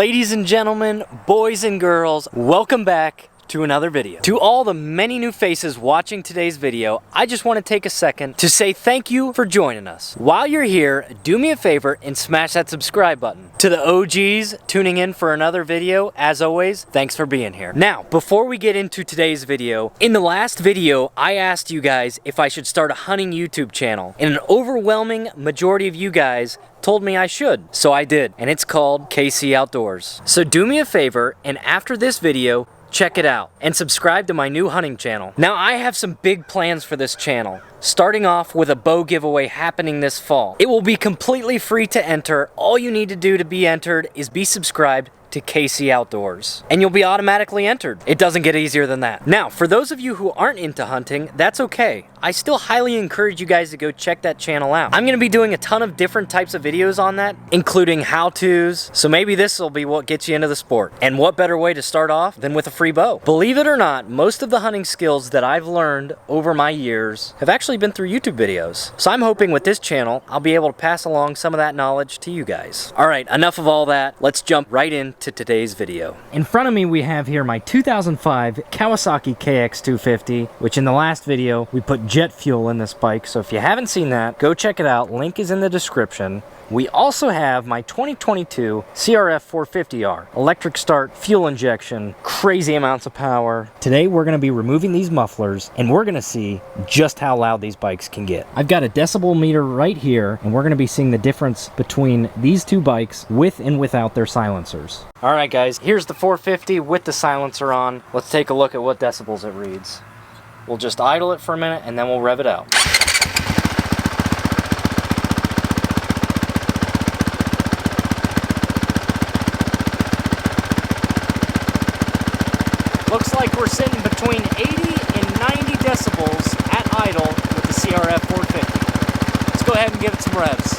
Ladies and gentlemen, boys and girls, welcome back to another video. To all the many new faces watching today's video, I just want to take a second to say thank you for joining us. While you're here, do me a favor and smash that subscribe button. To the OGs tuning in for another video, as always, thanks for being here. Now, before we get into today's video, in the last video, I asked you guys if I should start a hunting YouTube channel, and an overwhelming majority of you guys told me I should, so I did, and it's called KC Outdoors. So do me a favor, and after this video, check it out and subscribe to my new hunting channel. Now I have some big plans for this channel, starting off with a bow giveaway happening this fall. It will be completely free to enter. All you need to do to be entered is be subscribed to KC Outdoors, and you'll be automatically entered. It doesn't get easier than that. Now, for those of you who aren't into hunting, that's okay. I still highly encourage you guys to go check that channel out. I'm gonna be doing a ton of different types of videos on that, including how-tos, so maybe this will be what gets you into the sport. And what better way to start off than with a free bow? Believe it or not, most of the hunting skills that I've learned over my years have actually been through YouTube videos. So I'm hoping with this channel, I'll be able to pass along some of that knowledge to you guys. All right, enough of all that. Let's jump right into today's video. In front of me, we have here my 2005 Kawasaki KX250, which in the last video, we put jet fuel in this bike. So if you haven't seen that, go check it out. Link is in the description. We also have my 2022 CRF450r, electric start, fuel injection, crazy amounts of power. Today we're gonna be removing these mufflers and we're gonna see just how loud these bikes can get. I've got a decibel meter right here and we're gonna be seeing the difference between these two bikes with and without their silencers. All right guys, here's the 450 with the silencer on. Let's take a look at what decibels it reads. We'll just idle it for a minute and then we'll rev it out. Looks like we're sitting between 80 and 90 decibels at idle with the CRF450. Let's go ahead and give it some revs.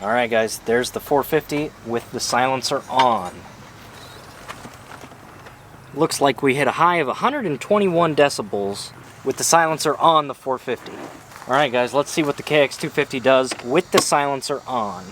Alright guys, there's the 450 with the silencer on. Looks like we hit a high of 121 decibels with the silencer on the 450. Alright guys, let's see what the KX250 does with the silencer on.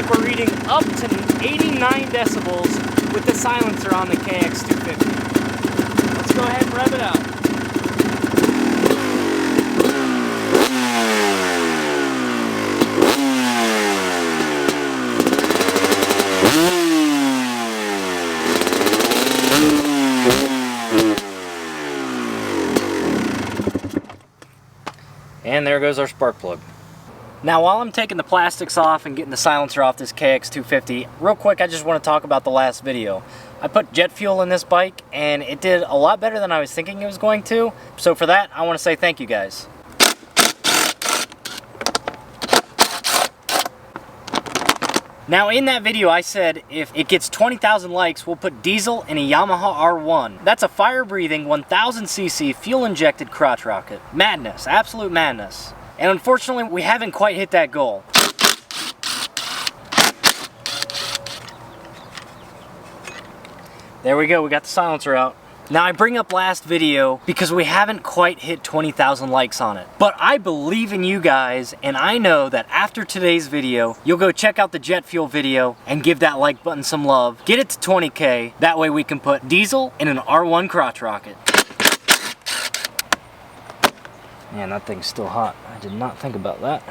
We're reading up to 89 decibels with the silencer on the KX250. Let's go ahead and rev it out. And there goes our spark plug. Now while I'm taking the plastics off and getting the silencer off this KX250, real quick I just want to talk about the last video. I put jet fuel in this bike and it did a lot better than I was thinking it was going to. So for that, I want to say thank you guys. Now in that video I said if it gets 20,000 likes, we'll put diesel in a Yamaha R1. That's a fire-breathing 1000cc fuel-injected crotch rocket. Madness, absolute madness. And unfortunately, we haven't quite hit that goal. There we go, we got the silencer out. Now I bring up last video because we haven't quite hit 20,000 likes on it. But I believe in you guys, and I know that after today's video, you'll go check out the jet fuel video and give that like button some love. Get it to 20K, that way we can put diesel in an R1 crotch rocket. Man, that thing's still hot. I did not think about that.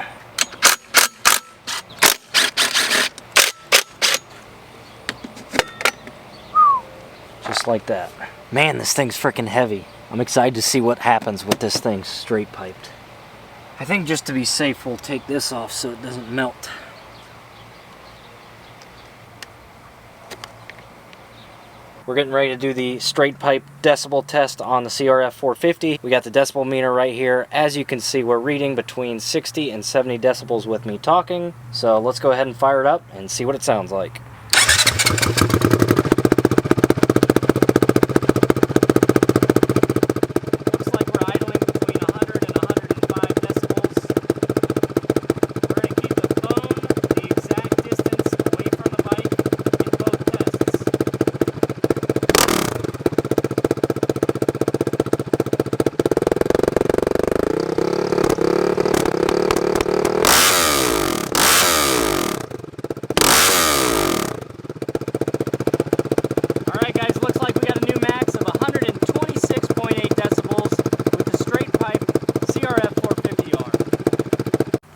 Just like that. Man, this thing's freaking heavy. I'm excited to see what happens with this thing straight piped. I think just to be safe, we'll take this off so it doesn't melt. We're getting ready to do the straight pipe decibel test on the CRF450. We got the decibel meter right here. As you can see, we're reading between 60 and 70 decibels with me talking. So let's go ahead and fire it up and see what it sounds like.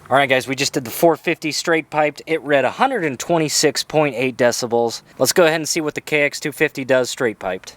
Alright guys, we just did the 450 straight piped. It read 126.8 decibels. Let's go ahead and see what the KX250 does straight piped.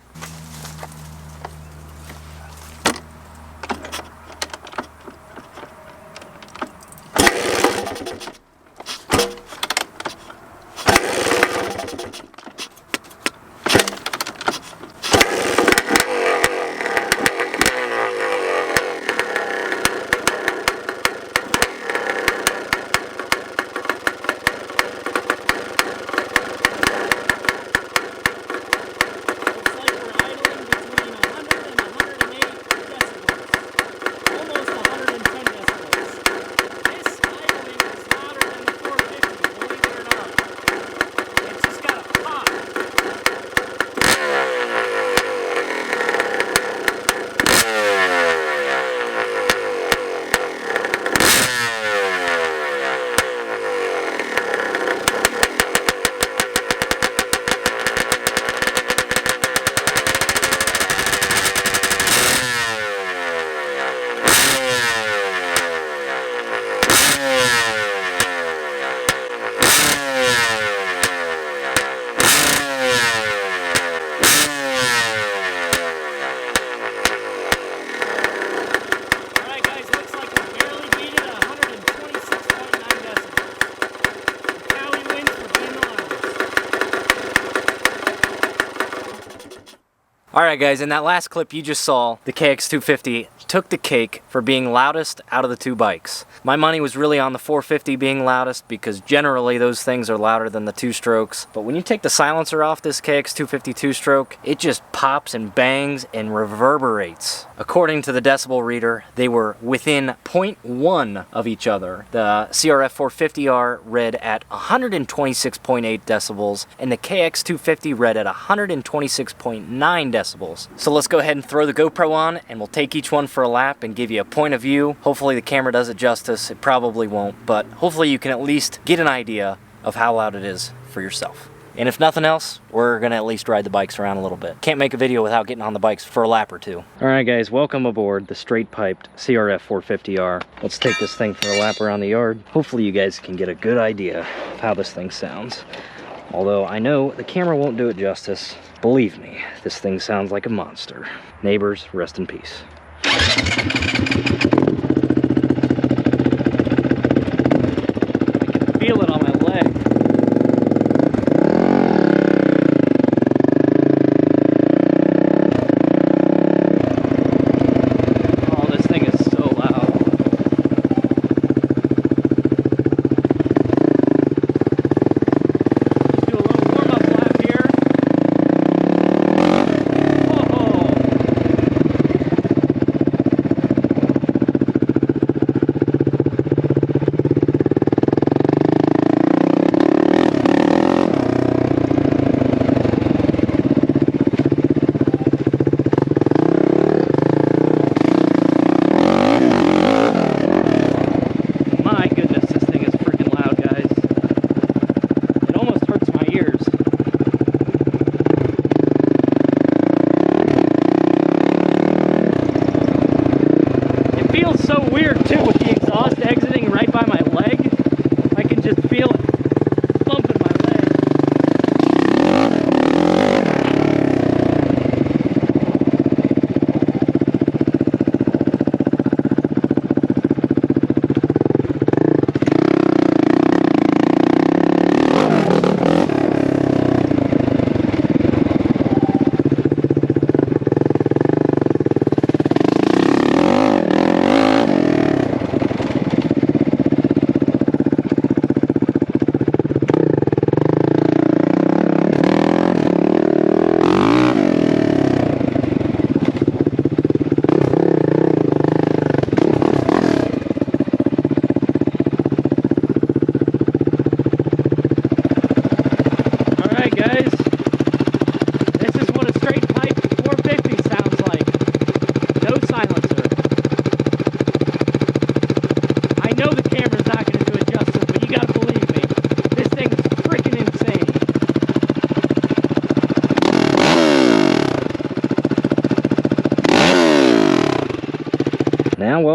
Alright guys, in that last clip you just saw, the KX250 took the cake for being loudest out of the two bikes. My money was really on the 450 being loudest because generally those things are louder than the two-strokes. But when you take the silencer off this KX250 two-stroke, it just pops and bangs and reverberates. According to the decibel reader, they were within 0.1 of each other. The CRF450r read at 126.8 decibels and the KX250 read at 126.9 decibels. So let's go ahead and throw the GoPro on and we'll take each one for a lap and give you a point of view. Hopefully the camera does it justice. It probably won't, but hopefully you can at least get an idea of how loud it is for yourself. And if nothing else, we're gonna at least ride the bikes around a little bit. Can't make a video without getting on the bikes for a lap or two. Alright guys, welcome aboard the straight piped CRF450r. Let's take this thing for a lap around the yard. Hopefully you guys can get a good idea of how this thing sounds. Although I know the camera won't do it justice. Believe me, this thing sounds like a monster. Neighbors, rest in peace. Feel it on my leg. Oh, this thing is so loud. Let's do a little warm-up lap here. Oh.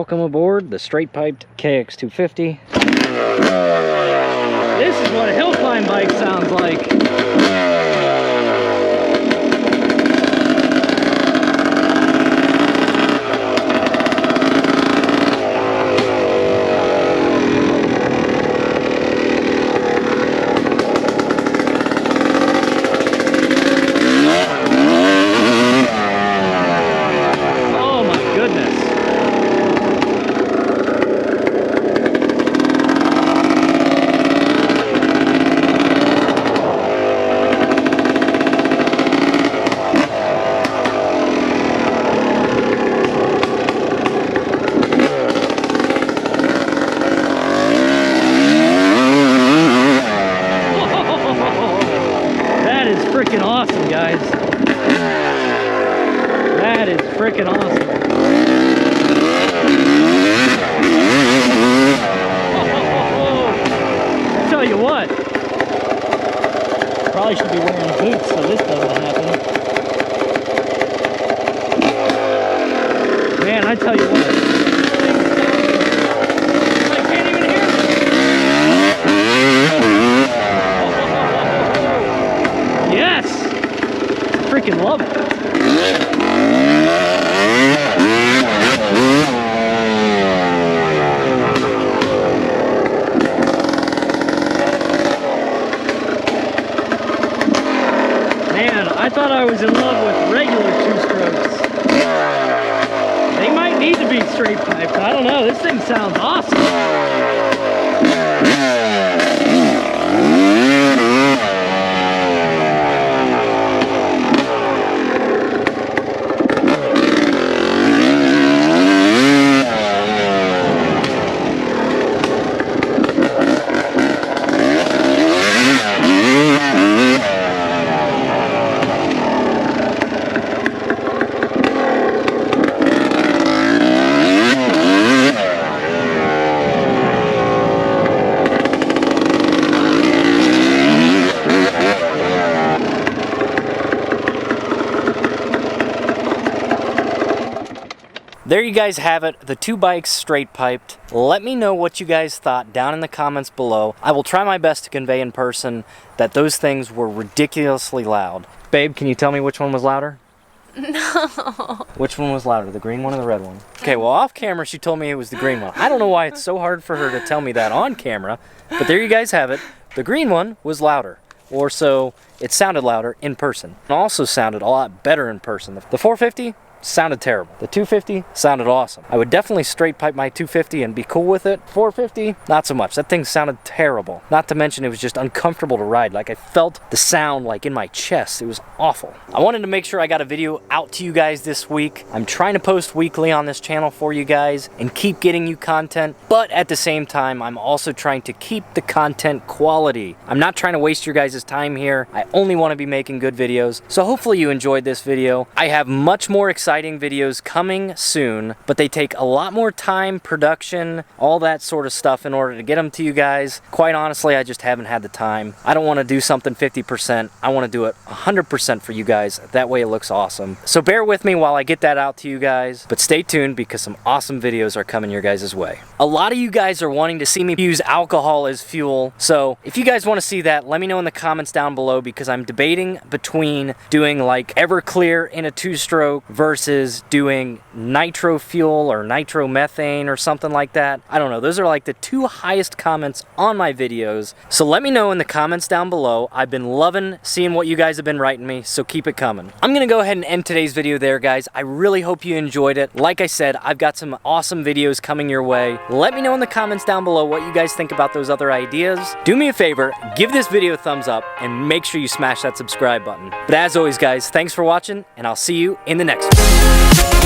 welcome aboard the straight piped KX250. This is what a hill climb bike sounds like. Freaking awesome, guys. That is freaking awesome. I tell you what, probably should be wearing boots so this doesn't happen. Man, I tell you what. I can't even hear it. Yes! I freaking love it. Man, I thought I was in love with regular two-strokes. They might need to be straight piped. I don't know. This thing sounds awesome. There you guys have it, the two bikes straight piped. Let me know what you guys thought down in the comments below. I will try my best to convey in person that those things were ridiculously loud. Babe, can you tell me which one was louder? No. Which one was louder, the green one or the red one? Okay, well off camera she told me it was the green one. I don't know why it's so hard for her to tell me that on camera, but there you guys have it. The green one was louder, or so it sounded louder in person. It also sounded a lot better in person. The 450 sounded terrible. The 250 sounded awesome. I would definitely straight pipe my 250 and be cool with it. 450, not so much. That thing sounded terrible. Not to mention it was just uncomfortable to ride. Like I felt the sound like in my chest. It was awful. I wanted to make sure I got a video out to you guys this week. I'm trying to post weekly on this channel for you guys and keep getting you content, but at the same time, I'm also trying to keep the content quality. I'm not trying to waste your guys' time here. I only want to be making good videos. So hopefully you enjoyed this video. I have much more exciting videos coming soon, but they take a lot more time, production, all that sort of stuff in order to get them to you guys. Quite honestly, I just haven't had the time. I don't want to do something 50%. I want to do it 100% for you guys. That way it looks awesome. So bear with me while I get that out to you guys, but stay tuned because some awesome videos are coming your guys' way. A lot of you guys are wanting to see me use alcohol as fuel, so if you guys want to see that, let me know in the comments down below because I'm debating between doing like Everclear in a two-stroke versus doing nitro fuel or nitromethane or something like that. I don't know. Those are like the two highest comments on my videos. So let me know in the comments down below. I've been loving seeing what you guys have been writing me, so keep it coming. I'm going to go ahead and end today's video there, guys. I really hope you enjoyed it. Like I said, I've got some awesome videos coming your way. Let me know in the comments down below what you guys think about those other ideas. Do me a favor, give this video a thumbs up and make sure you smash that subscribe button. But as always, guys, thanks for watching and I'll see you in the next one.